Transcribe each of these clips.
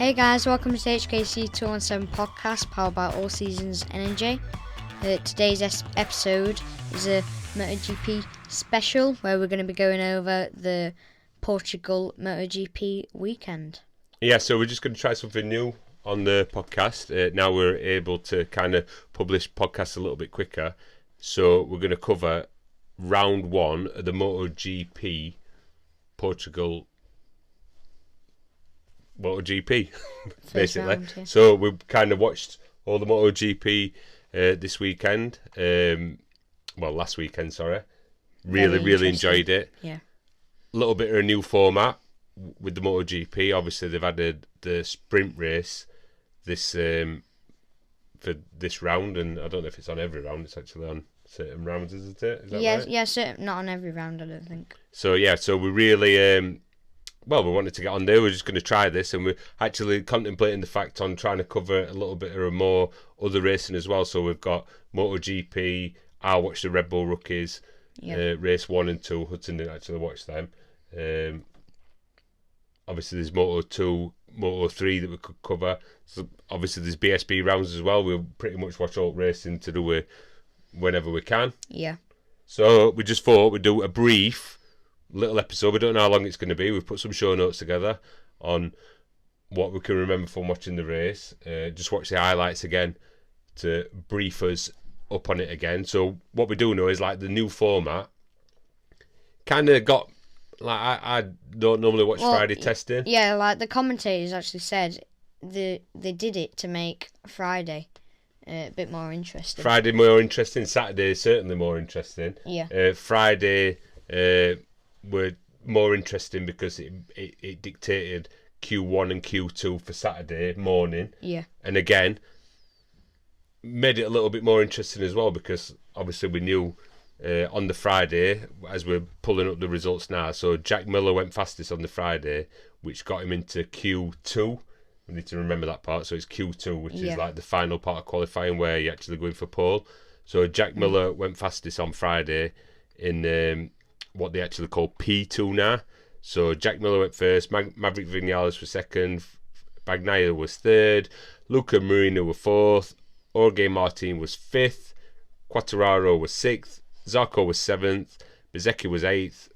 Hey guys, welcome to HKC 217 podcast powered by All Seasons Energy. Today's episode is a MotoGP special where we're going to be going over the Portugal MotoGP weekend. Yeah, so we're just going to try something new on the podcast. Now we're able to kind of publish podcasts a little bit quicker. So we're going to cover round one of the MotoGP Portugal MotoGP, basically. Round, yeah. So we've kind of watched all the MotoGP this weekend. Last weekend, sorry. Really enjoyed it. Yeah. A little bit of a new format with the MotoGP. Obviously, they've added the sprint race this for this round, and I don't know if it's on every round. It's actually on certain rounds, isn't it? Is that right? Yeah, not on every round, I don't think. So we really we wanted to get on there. We're just going to try this, and we're actually contemplating the fact on trying to cover a little bit of more other racing as well. So we've got MotoGP. I watched the Red Bull Rookies, race 1 and 2. Hudson didn't actually watch them. Obviously, there's Moto 2, Moto 3 that we could cover. So obviously, there's BSB rounds as well. We'll pretty much watch all racing to do with whenever we can. Yeah. So we just thought we'd do a brief little episode. We don't know how long it's going to be. We've put some show notes together on what we can remember from watching the race. Just watch the highlights again to brief us up on it again. So what we do know is like the new format kind of got like I don't normally watch Friday testing. Yeah, like the commentators actually said they did it to make Friday a bit more interesting. Friday more interesting. Saturday certainly more interesting. Yeah. Friday were more interesting because it dictated Q1 and Q2 for Saturday morning. Yeah. And again, made it a little bit more interesting as well because obviously we knew on the Friday, as we're pulling up the results now, so Jack Miller went fastest on the Friday, which got him into Q2. We need to remember that part. So it's Q2, which is like the final part of qualifying where you actually go in for pole. So Jack Miller went fastest on Friday in what they actually call P2 now. So Jack Miller went first, Maverick Vinales was second, Bagnaia was third, Luca Marino was fourth, Jorge Martin was fifth, Quartararo was sixth, Zarco was seventh, Bezzecchi was eighth,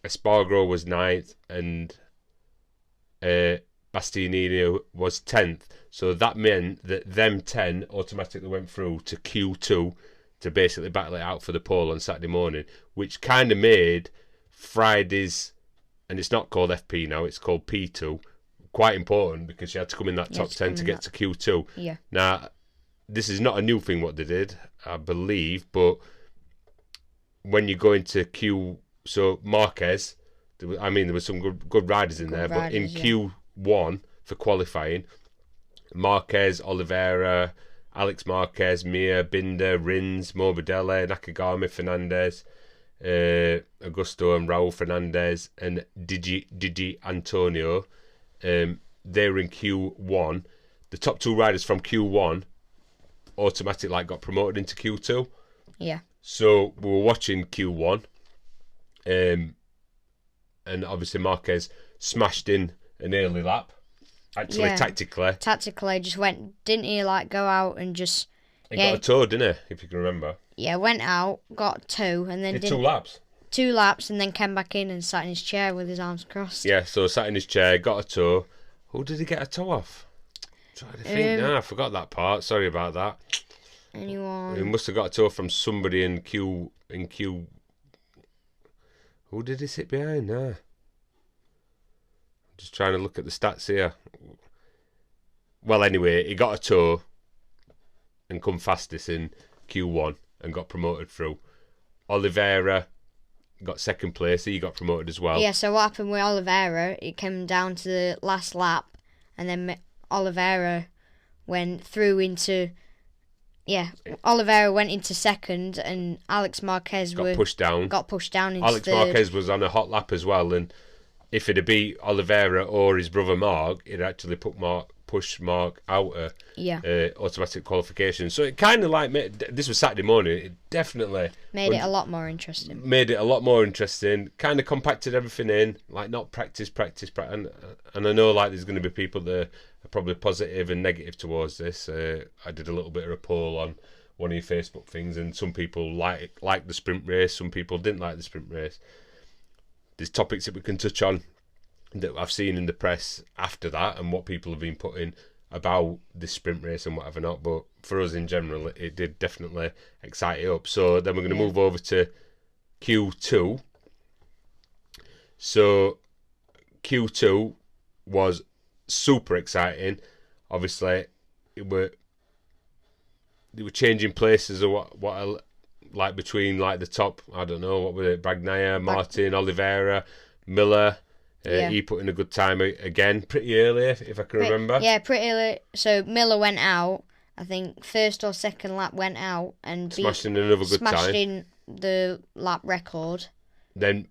Espargaro was ninth, and Bastianini was 10th. So that meant that them 10 automatically went through to Q2 to basically battle it out for the pole on Saturday morning, which kind of made Friday's, and it's not called FP now, it's called P2, quite important because you had to come in that top 10 to get to Q2. Yeah. Now, this is not a new thing what they did, I believe, but when you go into so Marquez, there were some good riders in there, but in Q1 for qualifying, Marquez, Oliveira, Alex Marquez, Mir, Binder, Rins, Morbidelli, Nakagami, Fernandez, Augusto and Raul Fernandez, and Digi Antonio. They were in Q1. The top two riders from Q1 automatically got promoted into Q2. Yeah. So we were watching Q1, and obviously Marquez smashed in an early lap. Actually, tactically, just didn't he go out and just... He got a toe, didn't he, if you can remember? Yeah, went out, got two, and then... Two laps. 2 laps, and then came back in and sat in his chair with his arms crossed. Yeah, so sat in his chair, got a toe. Who did he get a toe off? I'm trying to think. I forgot that part. Sorry about that. Anyone? He must have got a toe from somebody in Q. Who did he sit behind? Nah. Just trying to look at the stats here. Well, anyway, he got a toe and come fastest in Q1 and got promoted through. Oliveira got second place. He got promoted as well. Yeah, so what happened with Oliveira, it came down to the last lap, and then Oliveira went through into... Yeah, Oliveira went into second, and Alex Marquez got pushed down into Alex third. Marquez was on a hot lap as well, and if he'd have beat Oliveira or his brother Mark, he'd actually push Mark out of automatic qualification. So it kind of like this was Saturday morning. It definitely made it a lot more interesting. Kind of compacted everything in, like not practice. And I know like there's going to be people that are probably positive and negative towards this. I did a little bit of a poll on one of your Facebook things, and some people like the sprint race, some people didn't like the sprint race. There's topics that we can touch on that I've seen in the press after that and what people have been putting about this sprint race and whatever not. But for us in general, it did definitely excite it up. So then we're going to move over to Q2. So Q2 was super exciting. Obviously, they were changing places or what like between like the top, I don't know, what were it, Bagnaia, Martin, Oliveira, Miller. He put in a good time again, pretty early, if I can remember. Yeah, pretty early. So Miller went out, I think first or second lap went out and smashed in another good time. Smashed in the lap record. Then,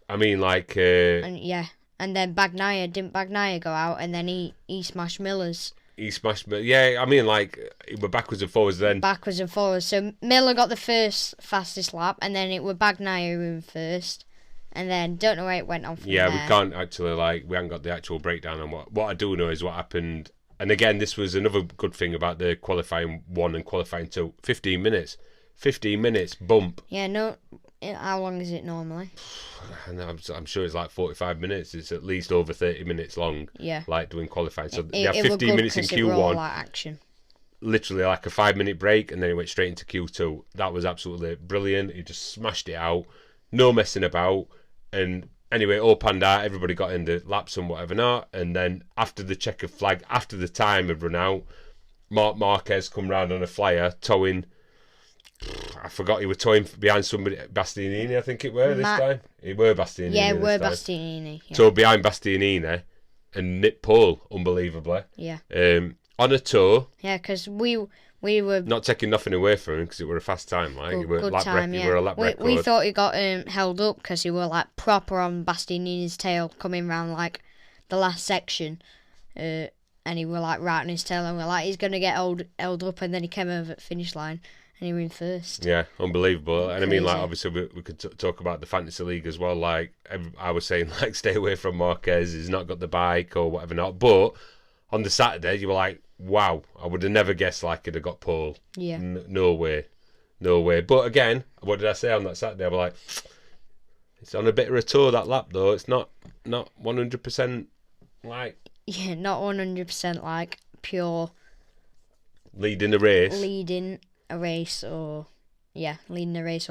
I mean, like... and then didn't Bagnaia go out, and then he smashed Miller's. He smashed me. Yeah, I mean, like, it were backwards and forwards then. Backwards and forwards. So Miller got the first fastest lap, and then it were Bagnaia who in first. And then, don't know where it went on from there. We can't actually, we haven't got the actual breakdown on what I do know is what happened. And again, this was another good thing about the qualifying 1 and qualifying 2. 15 minutes. 15 minutes, bump. Yeah, no, how long is it normally? I'm sure it's like 45 minutes. It's at least over 30 minutes long. Yeah. Like doing qualifying. So you have 15 minutes in Q1. Action. Literally like a 5-minute break, and then it went straight into Q2. That was absolutely brilliant. He just smashed it out. No messing about. And anyway, all panned out. Everybody got in the laps and whatever not. And then after the checkered flag, after the time had run out, Marc Marquez come round on a flyer towing. I forgot he was towing behind somebody. Bastianini, I think it were this time. It were Bastianini. Yeah, it were Bastianini. Yeah. So behind Bastianini and Nick Pole, unbelievably. Yeah. On a tow. Yeah, because we were not taking nothing away from him because it were a fast time. Like it were good lap time. It were a lap record. We thought he got held up because he were like proper on Bastianini's tail coming round like the last section, and he were like right on his tail, and we're like he's gonna get held up, and then he came over at the finish line. And he went first. Yeah, unbelievable. Crazy. And I mean, like, obviously, we could talk about the fantasy league as well. Like, I was saying, like, stay away from Marquez. He's not got the bike or whatever not. But on the Saturday, you were like, wow, I would have never guessed, like, he'd have got pole. Yeah. No way. No way. But again, what did I say on that Saturday? I was like, it's on a bit of a tour, that lap, though. It's not 100% like... Yeah, not 100% like pure... Leading the race. Leading a race or setting a good time by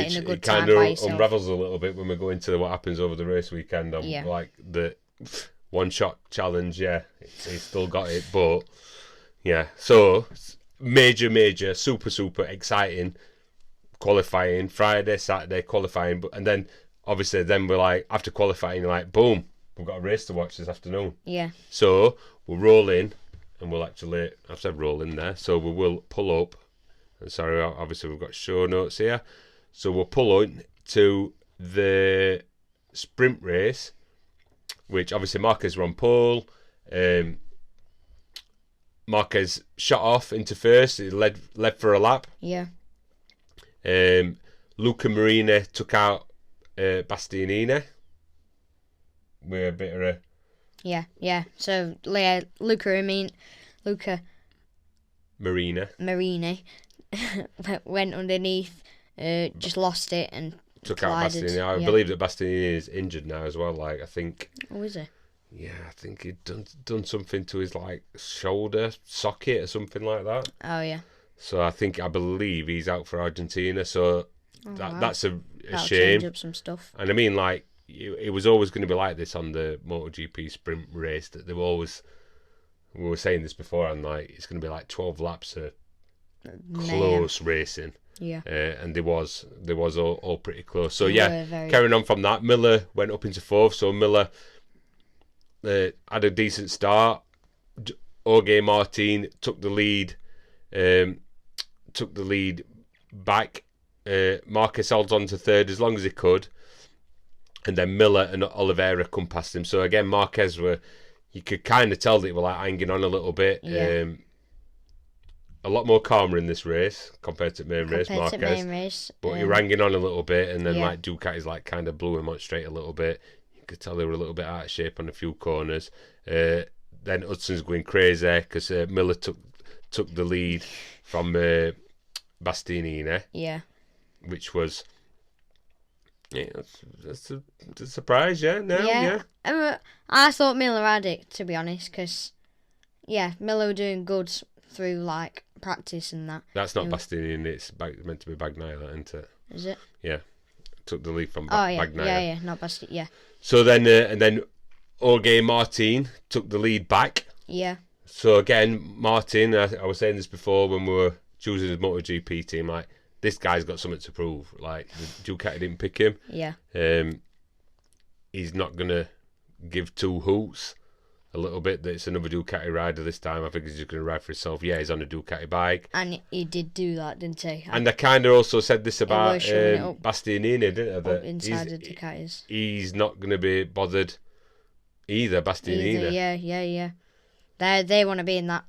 yourself. Which it kind of unravels a little bit when we go into what happens over the race weekend on like the one shot challenge. Yeah, he's still got it, but yeah. So major, super exciting qualifying Friday, Saturday qualifying, and then obviously we're like after qualifying, you're like boom, we've got a race to watch this afternoon. Yeah. So we'll roll in, and we'll actually I've said roll in there, so we will pull up. Sorry, obviously we've got show notes here. So we'll pull on to the sprint race, which obviously Marquez were on pole. Marquez shot off into first. He led for a lap. Yeah. Luca Marini took out Bastianini with a bit of a... Yeah. So Luca Marini went underneath, just lost it and took collided. out Bastianini. I believe that Bastianini is injured now as well. Like I think. Oh, is he? Yeah, I think he'd done something to his like shoulder socket or something like that. Oh yeah. So I believe he's out for Argentina. So that's a That'll shame. Change up some stuff. And I mean, like it was always going to be like this on the MotoGP sprint race. That they were always. We were saying this before, and like it's going to be like 12 laps of close racing. Yeah. And there was all pretty close. So Very... carrying on from that, Miller went up into fourth. So Miller had a decent start. Jorge Martin took the lead. Back. Marquez held on to third as long as he could. and then Miller and Oliveira come past him. So again, Marquez you could kind of tell that they were like hanging on a little bit. Yeah. A lot more calmer in this race compared to main race, Compared to Marquez. main race, But he were hanging on a little bit, and then yeah. like Ducati's like kind of blew him on straight a little bit. You could tell they were a little bit out of shape on a few corners. Then Hudson's going crazy because Miller took the lead from Bastianini. Yeah. Which was that's a surprise, yeah. Now, yeah. I thought Miller had it, to be honest, because Miller were doing good through like practice and that. That's not Bastianini. It's meant to be Bagnaia, isn't it? Is it? Yeah, took the lead from Bagnaia. Yeah, not Bastianini. Yeah. So then and then Jorge Martin took the lead back. Yeah. So again, Martin, I was saying this before when we were choosing his MotoGP team, like, this guy's got something to prove. Like, the Ducati didn't pick him. Yeah. He's not going to give two hoots a little bit that it's another Ducati rider this time. I think he's just going to ride for himself. Yeah, he's on a Ducati bike. And he did do that, didn't he? And I kind of also said this about Bastianini, didn't I? That inside the Ducatis. He's not going to be bothered either, Bastianini. Yeah. They want to be in that.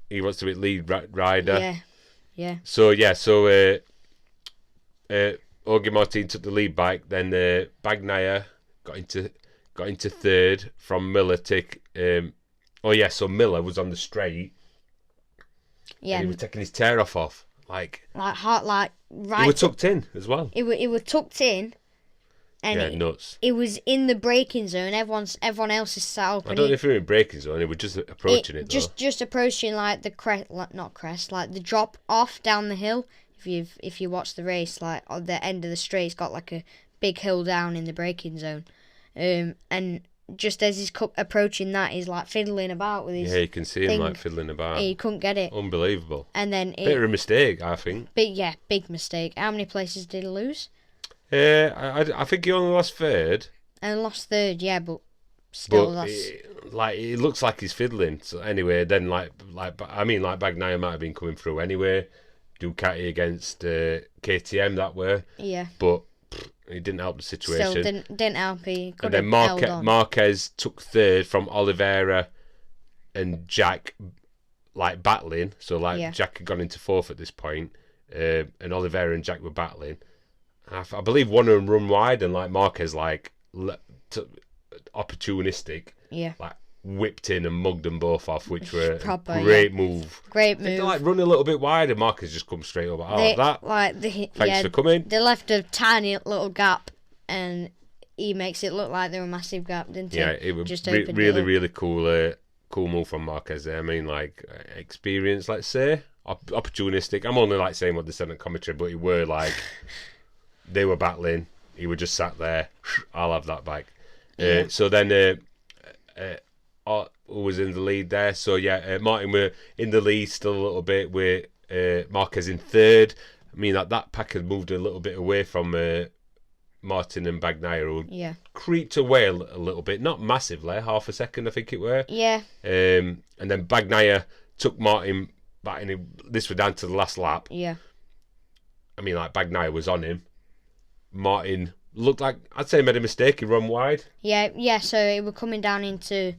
He wants to be lead rider. Yeah. So Jorge Martin took the lead bike. Then Bagnaia got into third from Miller. So Miller was on the straight. Yeah. And he was taking his tail off. Right. Right. He was tucked in as well. It was tucked in. And nuts. It was in the braking zone. Everyone else is sat up. I don't know if he was in braking zone. He was just approaching it though. Just approaching like the like the drop off down the hill. If you watch the race, like on the end of the straight, it's got like a big hill down in the braking zone. And just as he's approaching that, he's like fiddling about with his. Yeah, you can see him like fiddling about. He couldn't get it. Unbelievable. And then bit of a mistake, I think. Big mistake. How many places did he lose? I think he only lost third. And lost third, yeah, but still it looks like he's fiddling. So anyway, then Bagnaia might have been coming through anyway. Ducati against KTM that way. Yeah. But it didn't help the situation. Still didn't help. He could and then Marquez took third from Oliveira and Jack, like battling. So Jack had gone into fourth at this point, and Oliveira and Jack were battling. I believe one of them run wide, and like Marquez opportunistic, whipped in and mugged them both off, which were great move. Great move. They like run a little bit wide, and Marquez just comes straight over. Thanks for coming. They left a tiny little gap, and he makes it look like they're a massive gap, didn't he? Yeah, it was just really cool. Cool move from Marquez there. I mean, like experience, let's say, opportunistic. I'm only like saying what they said on commentary, but he were like. They were battling. He was just sat there. I'll have that bike. Yeah. So then, who was in the lead there? So Martin were in the lead still a little bit. With Marquez in third. I mean that pack had moved a little bit away from Martin and Bagnaia, who creeped away a little bit, not massively, half a second I think it were. Yeah. And then Bagnaia took Martin back, and this was down to the last lap. Yeah. I mean, like Bagnaia was on him. Martin looked like, I'd say, he made a mistake. He run wide. Yeah. So it was coming down into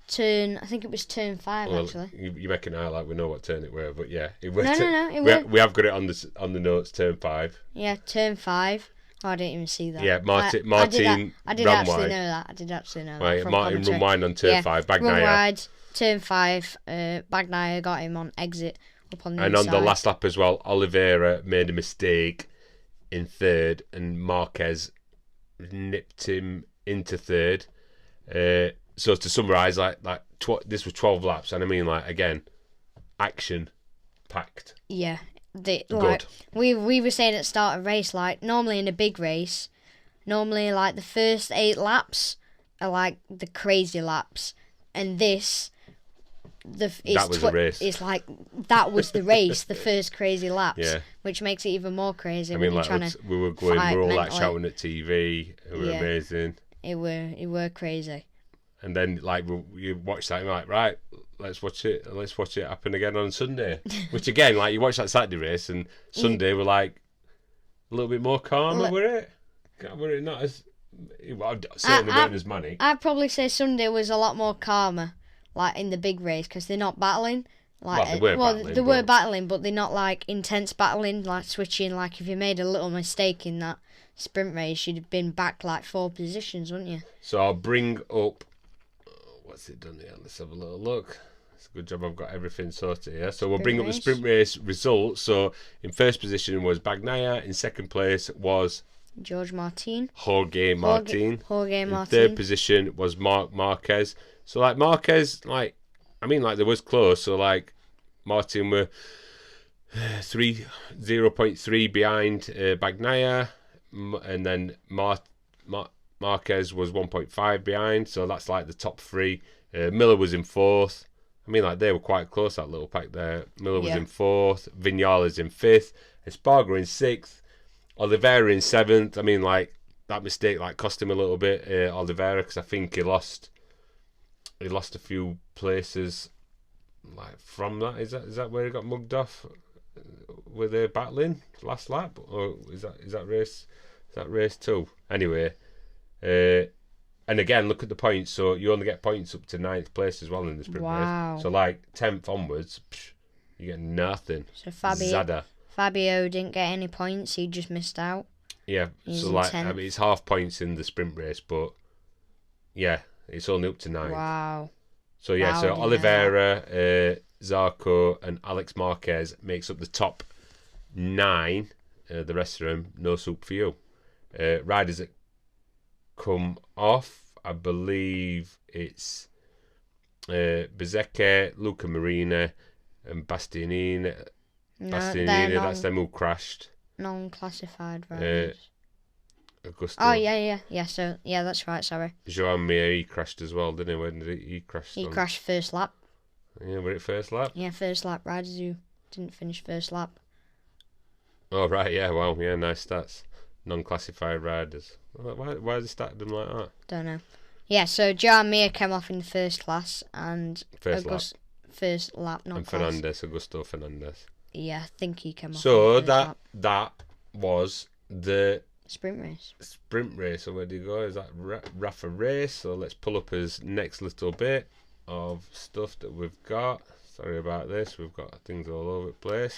turn. I think it was turn 5 actually. You're making it out like we know what turn it were, but yeah, it was. No. We have got it on the notes. Turn 5. Yeah, turn 5. Oh, I didn't even see that. Yeah, Martin. I did actually wide. know that. I did actually know right, that. Martin run wide on turn 5. Bagnaia run wide. Turn 5. Bagnaia got him on exit up on the inside. And on the last lap as well, Oliveira made a mistake in third, and Marquez nipped him into third. So to summarise, this was 12 laps, and I mean, like, again, action packed. Yeah, good. We were saying at the start of race, like normally in a big race, like the first 8 laps are like the crazy laps, and this. That was the race. It's like that was the race, the first crazy laps, yeah. Which makes it even more crazy. I mean, like we were all like shouting at TV. It was amazing. It were crazy. And then like you watch that and you're like, right, let's watch it happen again on Sunday. Which again, like you watch that Saturday race, and Sunday we're like a little bit more calm. Were it not as Well, certainly weren't as many. I'd probably say Sunday was a lot more calmer, like in the big race, because they're not battling. Like, They were battling, but they're not like intense battling, like switching. Like if you made a little mistake in that sprint race, you'd have been back like 4 positions, wouldn't you? So I'll bring up. What's it done here? Let's have a little look. It's a good job I've got everything sorted here. So we'll bring up the sprint race results. So in first position was Bagnaia. In second place was Jorge Martin. In third position was Marc Marquez. So like Marquez, they was close. So like Martin were 0.3 behind Bagnaia, and then Marquez was 1.5 behind. So that's like the top 3. Miller was in 4th. They were quite close, that little pack there. Miller was in 4th. Vinales in 5th. Espargaro in 6th. Oliveira in 7th. That mistake cost him a little bit, Oliveira, because I think he lost a few places from that. Is that where he got mugged off? Were they battling last lap, or is that race 2? Anyway, and again, look at the points. So you only get points up to 9th place as well in the sprint race. So 10th onwards, you get nothing. So Fabio didn't get any points. He just missed out. Yeah. It's half points in the sprint race, but yeah, it's only up to 9th. Wow. So yeah, so Oliveira, Zarco, and Alex Marquez makes up the top 9. The rest of them, no soup for you. Riders that come off, I believe it's Bezzecchi, Luca Marina, and Bastianini. That's them who crashed. Non-classified riders. Augusto. Oh yeah. So yeah, that's right. Sorry. Joan Mir, he crashed as well, didn't he? When did he crash? He crashed first lap. Yeah, were it first lap? Yeah, first lap. Riders who didn't finish first lap. Oh right, yeah. Wow, yeah, nice stats. Non-classified riders. Why they started them like that? Don't know. Yeah, so Joan Mir came off in the first class and first lap, not and class. Augusto Fernandez. Yeah, I think he came off. So that was the sprint race. So where do you go? Is that Rafa race? So let's pull up his next little bit of stuff that we've got. Sorry about this. We've got things all over the place.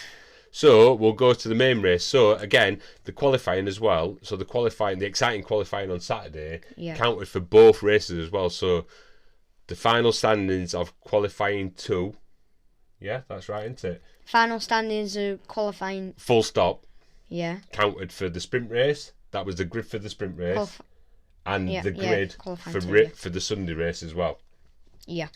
So we'll go to the main race. So again, the qualifying as well. So the exciting qualifying on Saturday counted for both races as well. So the final standings of qualifying 2. Yeah, that's right, isn't it? Final standings of qualifying. Full stop. Yeah. Counted for the sprint race. That was the grid for the sprint race. And the grid for the Sunday race as well. Yeah.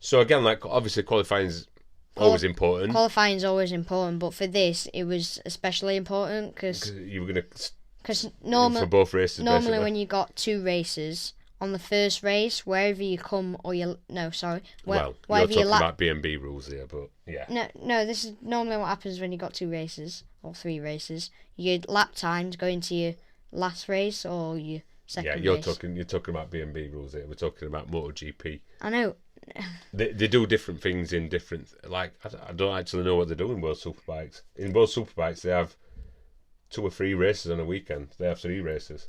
So again, obviously qualifying's always important. Qualifying's always important, but for this, it was especially important because you were going to. Because normally for both races. Normally, when you got 2 races on the first race, wherever you come or you you're talking about B&B rules here, but yeah. No, this is normally what happens when you got 2 races or 3 races. Your lap times go into your last race or your second race. You're talking about B&B rules here. We're talking about MotoGP. I know. They do different things in different. I don't actually know what they do in World Superbikes. In World Superbikes, they have 2 or 3 races on a weekend. They have 3 races.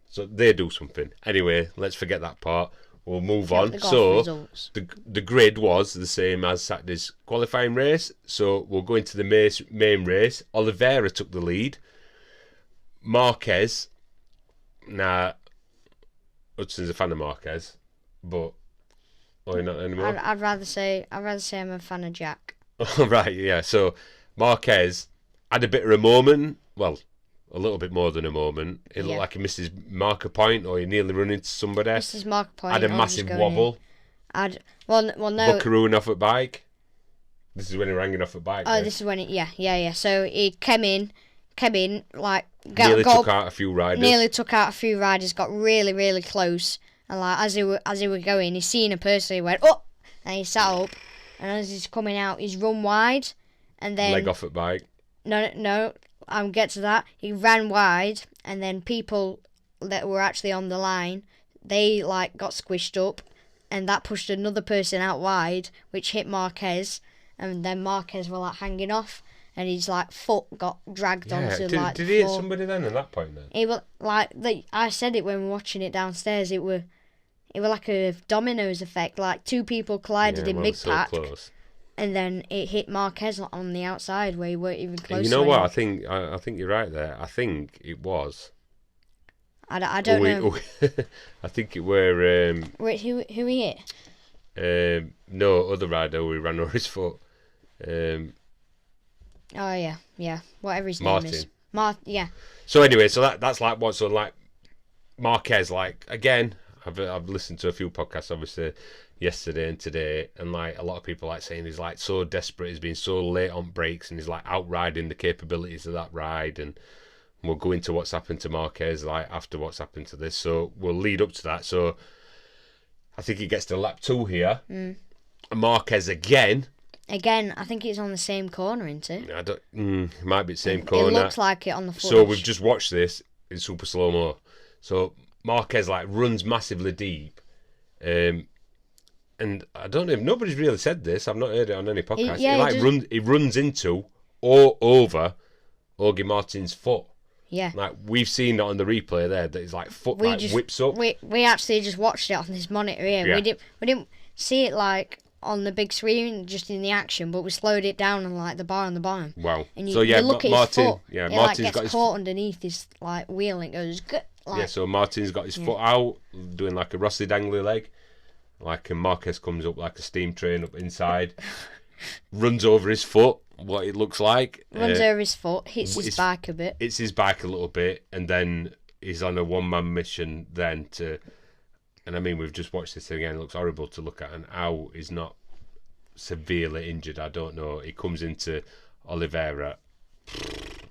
So they do something. Anyway, let's forget that part. We'll move on. So the grid was the same as Saturday's qualifying race. So we'll go into the main race. Oliveira took the lead. Marquez. Now, Hudson's a fan of Marquez, but you're not anymore. I'd rather say I'm a fan of Jack. Right, yeah. So Marquez had a bit of a moment. Well, a little bit more than a moment. It looked like he missed his marker point, or he nearly run into somebody. Missed his marker point. Had a massive wobble. No. Buckarooing off at bike. This is when he rang it off at bike. Oh, this is when yeah. So he came in, nearly took out a few riders. Got really, really close, and as he were going, he seen a person. He went and he sat up, and as he's coming out, he's run wide, and then leg off at bike. No. I'll get to that. He ran wide, and then people that were actually on the line, they got squished up, and that pushed another person out wide, which hit Marquez, and then Marquez were hanging off, and his like foot got dragged onto like did the he hit floor. somebody then at that point then? It was like I said it when we were watching it downstairs. It were like a dominoes effect. Like two people collided in mid pack, so close. and then it hit Marquez on the outside where he weren't even close. You know to what? anything. I think you're right there. I think it was. I don't know. I think it were. Wait, who he hit? No, other rider who ran over his foot. Oh yeah. Whatever his Martin. name is. Yeah. So anyway, that's like what. So like Marquez, like again, I've listened to a few podcasts obviously yesterday and today, and like a lot of people like saying he's like so desperate, he's been so late on brakes, and he's like outriding the capabilities of that ride, and we'll go into what's happened to Marquez like after what's happened to this. So we'll lead up to that. So I think he gets to lap 2 here. Marquez again. Again, I think it's on the same corner, isn't it? I don't. It might be the same corner. It looks like it on the footage. So we've just watched this in super slow mo. So Marquez like runs massively deep, and I don't know if nobody's really said this. I've not heard it on any podcast. He runs into or over Augie Martin's foot. Yeah. Like we've seen it on the replay there that his like foot whips up. We actually just watched it on this monitor here. Yeah. We didn't see it like on the big screen just in the action, but we slowed it down on like the bar on the bottom. Wow. And you Martin, look at his foot. yeah, it Martin's like got gets his caught underneath his like wheel and it goes good. Like, so Martin's got his foot out, doing like a Rossi dangly leg. Like and Marquez comes up like a steam train up inside, runs over his foot, what it looks like. Runs over his foot, hits his bike a bit. Hits his bike a little bit, and then he's on a one-man mission then to... And I mean, we've just watched this again, it looks horrible to look at, and how he's not severely injured, I don't know. He comes into Oliveira,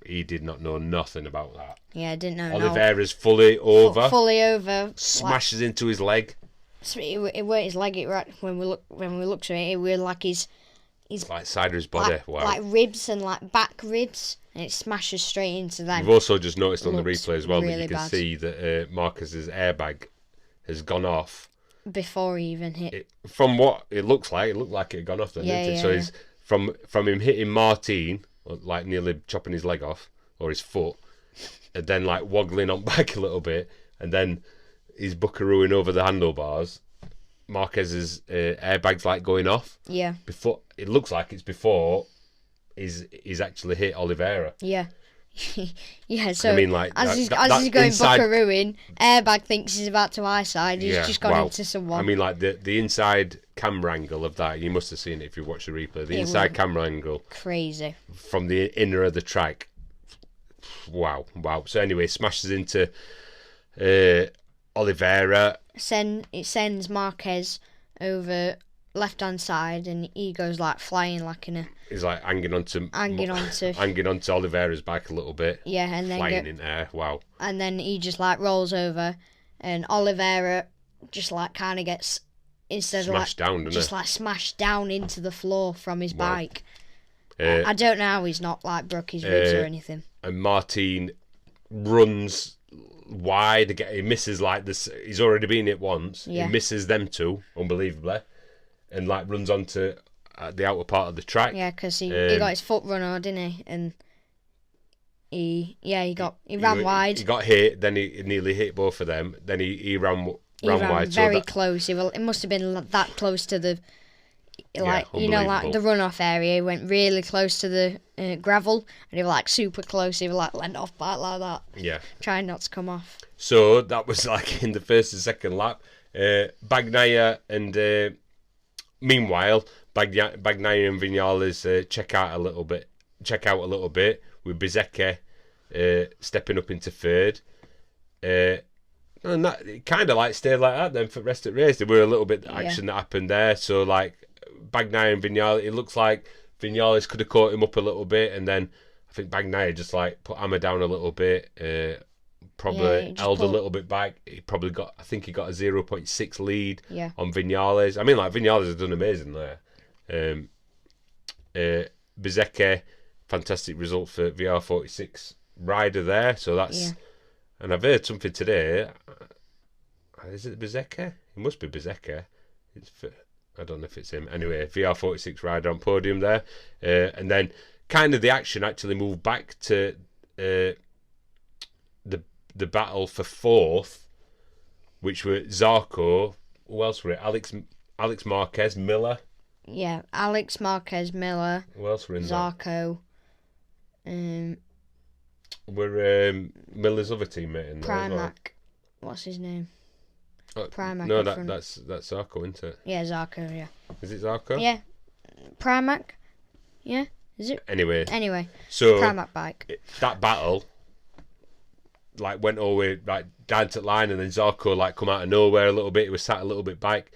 he did not know nothing about that. Yeah, I didn't know. Oliveira's fully over. Fully over. Smashes into his leg. It weren't his leg. When we looked at it, it were like his like side of his body. Wow. Like ribs and like back ribs, and it smashes straight into them. We've also just noticed on the replay as well really that you can bad. see that Marcus's airbag has gone off before he even hit. From what it looked like it had gone off then, didn't it? So he's from him hitting Martin, like nearly chopping his leg off or his foot, and then like waggling on back a little bit, and then he's buckarooing over the handlebars. Marquez's airbag's like going off. Yeah. Before it looks like it's before he's actually hit Oliveira. Yeah. Yeah. So I mean, like as he's going buckarooing, airbag thinks he's about to eyeside. He's just gone into someone. I mean, like the inside camera angle of that. You must have seen it if you watch the replay. The inside camera angle. Crazy. From the inner of the track. Wow. So anyway, smashes into Oliveira. It sends Marquez over left hand side, and he goes like flying like in a. He's like hanging onto Oliveira's bike a little bit. Yeah, and then flying in air. Wow. And then he just like rolls over, and Oliveira just like kind of gets smashed down into the floor from his bike. I don't know how he's not like broke his ribs or anything. And Martin runs wide. He misses like this. He's already been hit once. Yeah. He misses them two, unbelievably, and like runs onto the outer part of the track. Yeah, because he got his foot run on, didn't he? And he ran wide. He got hit. Then he nearly hit both of them. Then he ran wide. Very close. It must have been that close to the. Like like the runoff area, he went really close to the gravel, and he was like super close. He was like leant off back like that. Yeah, trying not to come off. So that was like in the first and second lap. Bagnaia and meanwhile, Bagnaia and Vinales check out a little bit with Bizecchi stepping up into third. And that it kind of like stayed like that then for the rest of the race. There were a little bit of action that happened there. So like Bagnaia and Vinales, it looks like Vinales could have caught him up a little bit, and then I think Bagnaia just like put hammer down a little bit. Probably held a little bit back. He probably got, I think he got a 0.6 lead on Vinales. I mean, like Vinales has done amazing there. Bizecchi, fantastic result for VR46 rider there. So that's, and I've heard something today. Is it Bizecchi? It must be Bizecchi. I don't know if it's him. Anyway, VR46 rider on podium there. And then kind of the action actually moved back to the battle for fourth, which were Zarco. Who else were it? Alex Marquez, Miller. Yeah, Alex Marquez, Miller. Who else were in Zarco. Were Miller's other teammate in there as well? Primac. What's his name? Primac. No, that's Zarco, isn't it? Yeah, Zarco. Yeah. Is it Zarco? Yeah. Primac. Yeah. Is it? Anyway, So Primac bike. That battle, like, went all the way like down to the line, and then Zarco like come out of nowhere a little bit. He was sat a little bit back.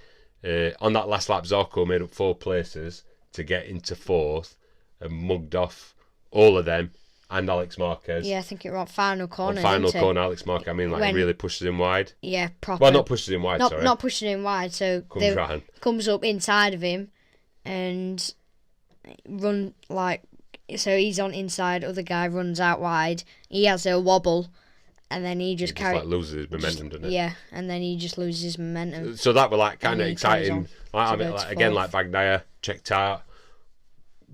On that last lap, Zarco made up 4 places to get into fourth, and mugged off all of them and Alex Marquez. Yeah, I think it was on final corner. Final corner, Alex Marquez. I mean, like, really pushes him wide. Yeah, proper. Well, not pushes him wide. Sorry, not pushing him wide. So comes up inside of him, and run like. So he's on inside. Other guy runs out wide. He has a wobble, and then he just like loses his momentum, doesn't it? Yeah, and then he just loses his momentum. So that were like kind of exciting. Like Bagnaia checked out.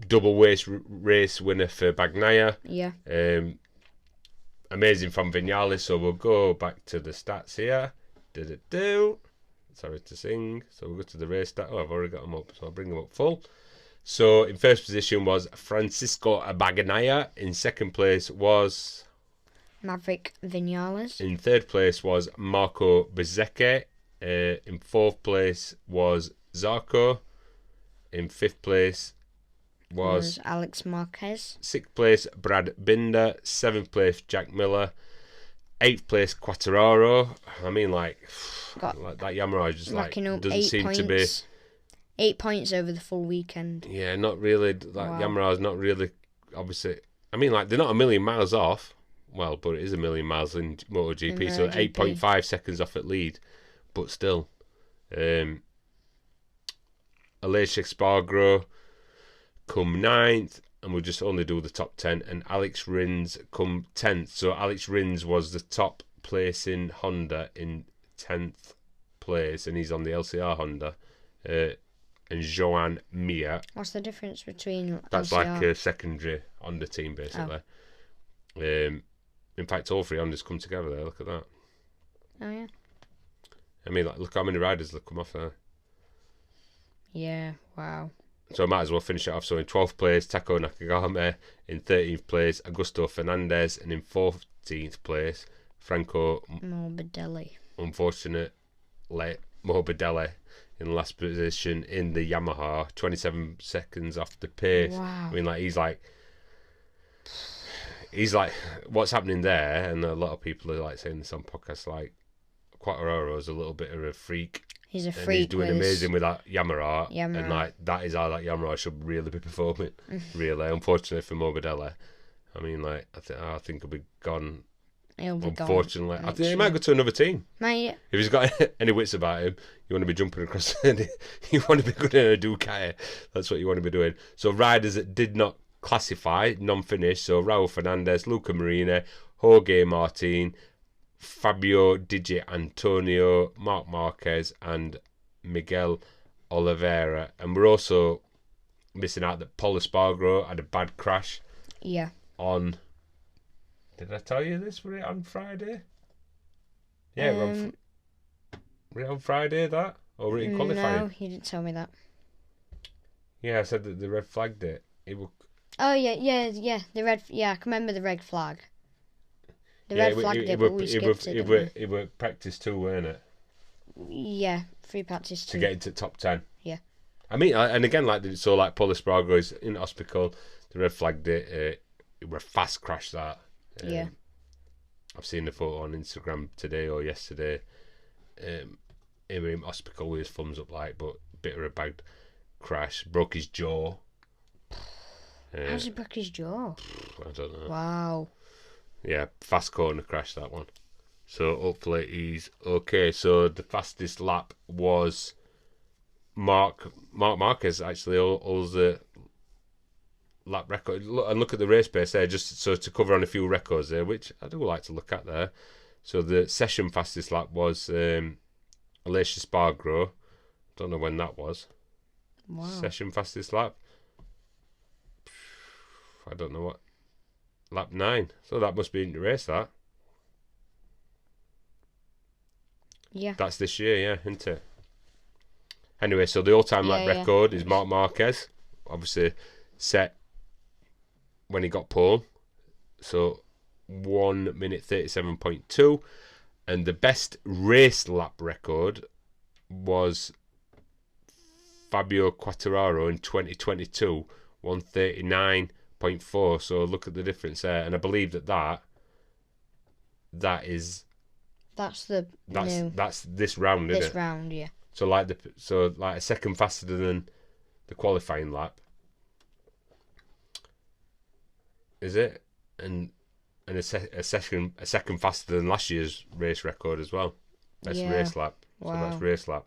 Double race winner for Bagnaia. Yeah. Amazing from Vinales. So we'll go back to the stats here. Sorry to sing. So we'll go to the race stat. Oh, I've already got them up, so I'll bring them up full. So in first position was Francisco Bagnaia. In second place was Maverick Vinales. In third place was Marco Bezzecchi. In fourth place was Zarco. In fifth place was Alex Marquez. Sixth place Brad Binder. Seventh place Jack Miller. Eighth place Quartararo. I mean, like that Yamaha just like doesn't seem to be 8 points over the full weekend. Yeah, not really. Like Yamaha's not really. Obviously, I mean, like, they're not a million miles off. Well, but it is a million miles in MotoGP, so 8.5 seconds off at lead. But still, Aleix Espargaro come 9th, and we'll just only do the top 10. And Alex Rins come 10th. So Alex Rins was the top place in Honda in 10th place, and he's on the LCR Honda. And Joan Mir. What's the difference between That's LCR? like a secondary Honda team, basically. In fact, all 3 Hondas come together there. Look at that. Oh, yeah. I mean, like, look how many riders have come off there. Yeah, wow. So I might as well finish it off. So in 12th place, Tako Nakagame. In 13th place, Augusto Fernandez. And in 14th place, Franco Morbidelli. Unfortunately, Morbidelli in last position in the Yamaha, 27 seconds off the pace. Wow. I mean, like, he's like, what's happening there? And a lot of people are like saying this on podcasts, like, Quartararo is a little bit of a freak. He's a freak. And he's doing amazing with that Yamaha. And like, that is how that Yamaha should really be performing. Really, unfortunately for Morbidelli. I mean, like, I think he'll be gone. He'll be unfortunately, gone. I think he might go to another team. Might. If he's got any wits about him, you want to be jumping across. You want to be good in a Ducati. That's what you want to be doing. So riders that did not classify, non-finished. So Raul Fernandez, Luca Marini, Jorge Martin, Fabio Di Antonio, Marc Marquez, and Miguel Oliveira. And we're also missing out that Paul Espargaro had a bad crash. Yeah. On. Did I tell you this? Were it on Friday? Yeah, were it on Friday, that? Or were it in qualifying? No, you didn't tell me that. Yeah, I said that the red flagged it. Oh, yeah. The red. Yeah, I can remember the red flag. The red flagged it, but we skipped it. It were practice 2, weren't it? Yeah, free practice 2. To get into top 10. Yeah. I mean, and again, like, so like Paul Espargaro is in hospital. The red flagged it. It were a fast crash, that. Yeah. I've seen the photo on Instagram today or yesterday. Him in hospital with his thumbs up, like, but bit of a bad crash. Broke his jaw. How's he broke his jaw? I don't know. Wow. Yeah, fast corner crash, that one. So hopefully he's okay. So the fastest lap was Marc Marquez, actually, holds the lap record. Look at the race pace there, just so to cover on a few records there, which I do like to look at there. So the session fastest lap was Aleix Espargaro. Don't know when that was. Wow. Session fastest lap. I don't know what. Lap 9. So that must be in the race, that. Yeah. That's this year, yeah, isn't it? Anyway, so the all-time lap record is Marc Marquez. Obviously set when he got pole. So 1 minute 37.2. And the best race lap record was Fabio Quartararo in 2022, 139.4. So look at the difference there. And I believe that is That's this round, isn't it? This round, yeah. So like a second faster than the qualifying lap. Is it? And a second faster than last year's race record as well. That's race lap. Wow. So that's race lap.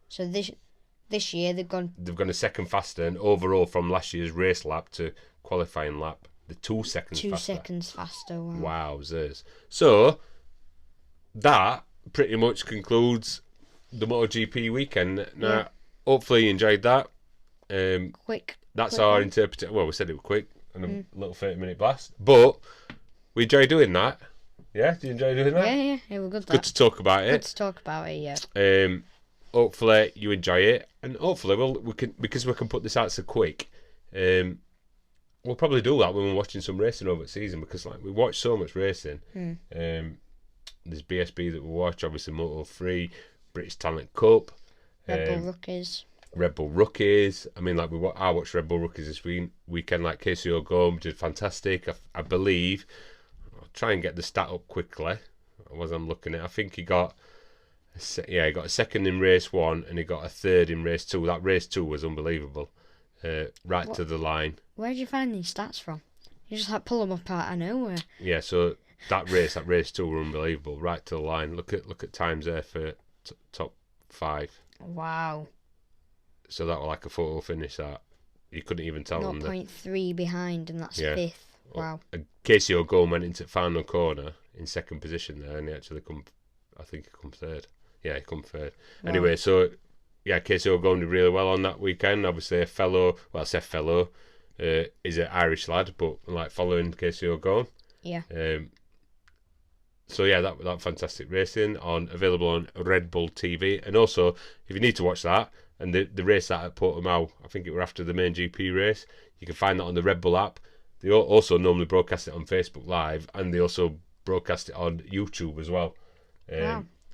So this year they've gone a second faster, and overall from last year's race lap to qualifying lap, the 2 seconds faster. 2 seconds faster. Wow. Wowzers. So that pretty much concludes the MotoGP weekend. Now, hopefully you enjoyed that. Quick. That's our interpretation. Well, we said it was quick and a little 30-minute blast, but we enjoy doing that. Yeah, do you enjoy doing that? Yeah, it was good. Good to talk about it. Good to talk about it. Yeah. Hopefully you enjoy it, and hopefully we can put this out so quick. We'll probably do that when we're watching some racing over the season, because like we watch so much racing. There's BSB that we watch, obviously Moto3, British Talent Cup, Red Bull Rookies. I mean, like I watched Red Bull Rookies this weekend. Like KCO Gome did fantastic. I believe. I'll try and get the stat up quickly as I'm looking at. I think he got a second in race 1 and he got a third in race 2. That race 2 was unbelievable. To the line. Where did you find these stats from? You just pull them up out of nowhere. Yeah, so that race 2 were unbelievable. Right to the line. Look at times there for top 5. Wow. So that was like a photo finish that you couldn't even tell. 0.3 behind, and that's 5th. Wow. KCO Gome went into the final corner in second position there, and he actually I think he come third. Yeah, he come third. Wow. Anyway, so yeah, KCO Gome did really well on that weekend. Obviously, is an Irish lad, but like following KCO Gome. Yeah. So yeah, that fantastic racing available on Red Bull TV, and also if you need to watch that and the race that at Portimao, I think it were after the main GP race, you can find that on the Red Bull app. They also normally broadcast it on Facebook Live, and they also broadcast it on YouTube as well,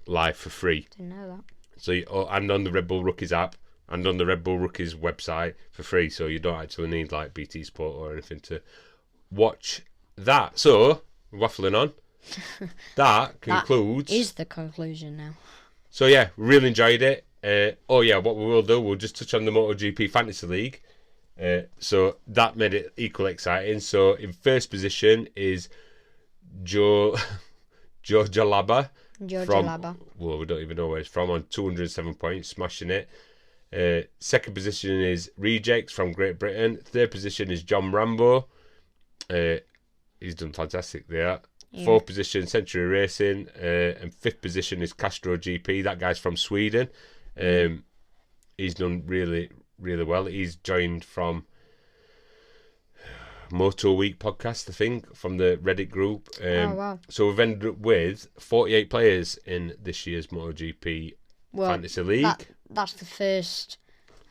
live for free. Didn't know that. So and on the Red Bull Rookies app and on the Red Bull Rookies website for free, so you don't actually need like BT Sport or anything to watch that. So waffling on. That concludes. That is the conclusion now. So yeah, really enjoyed it. What we will do, we'll just touch on the MotoGP Fantasy League. So that made it equally exciting. So in first position is Joe Jalaba. Well, we don't even know where he's from, on 207 points, smashing it. Second position is Rejects from Great Britain. Third position is John Rambo. He's done fantastic there. Yeah. Fourth position, Century Racing, and fifth position is Castro GP. That guy's from Sweden. He's done really, really well. He's joined from Moto Week podcast, I think, from the Reddit group. Wow. So we've ended up with 48 players in this year's MotoGP Fantasy League. That's the first.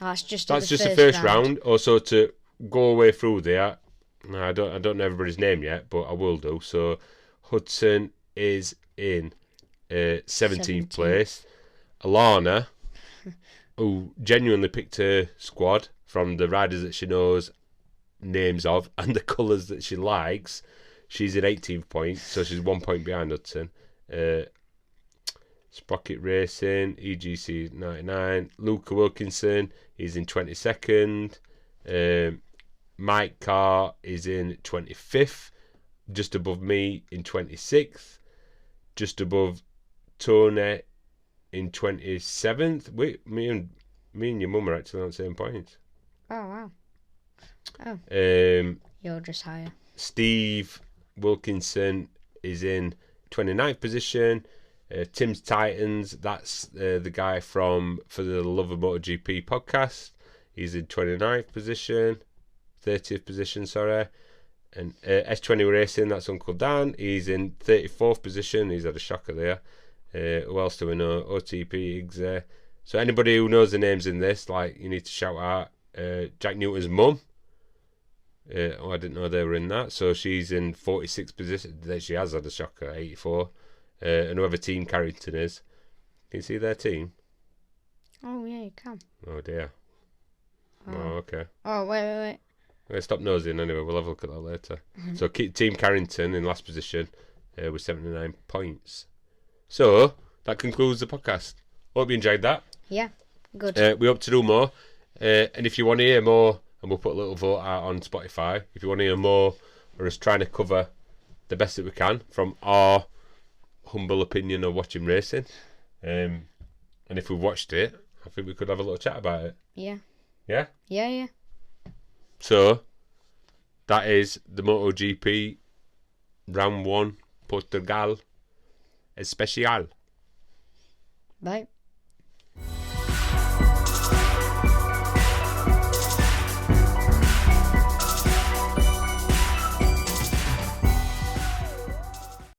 That's just the first round. Also, to go away through there, I don't know everybody's name yet, but I will do. So Hudson is in 17th place. Alana, who genuinely picked her squad from the riders that she knows names of and the colours that she likes, she's in 18th point, so she's 1 point behind Hudson. Sprocket Racing, EGC 99. Luca Wilkinson is in 22nd. Mike Carr is in 25th, just above me in 26th, just above Tony in 27th. Wait, me and your mum are actually on the same points. Oh wow. Oh. You're just higher. Steve Wilkinson is in 29th position. Tim's Titans, that's the guy from For the Love of MotoGP podcast. He's in 29th position. 30th position, sorry. And S20 Racing, that's Uncle Dan. He's in 34th position. He's had a shocker there. Who else do we know? OTP, Igze. So anybody who knows the names in this, like, you need to shout out Jack Newton's mum. I didn't know they were in that. So she's in 46th position. She has had a shocker, 84. And whoever Team Carrington is. Can you see their team? Oh, yeah, you can. Oh, dear. Oh, okay. Oh, wait. Stop nosing anyway, we'll have a look at that later. So Team Carrington in last position with 79 points. So that concludes the podcast. Hope you enjoyed that. Yeah, good. We hope to do more. And if you want to hear more, and we'll put a little vote out on Spotify, if you want to hear more or us trying to cover the best that we can from our humble opinion of watching racing, and if we watched it, I think we could have a little chat about it. Yeah. Yeah? Yeah. So, that is the MotoGP Round 1 Portugal Especial. Bye.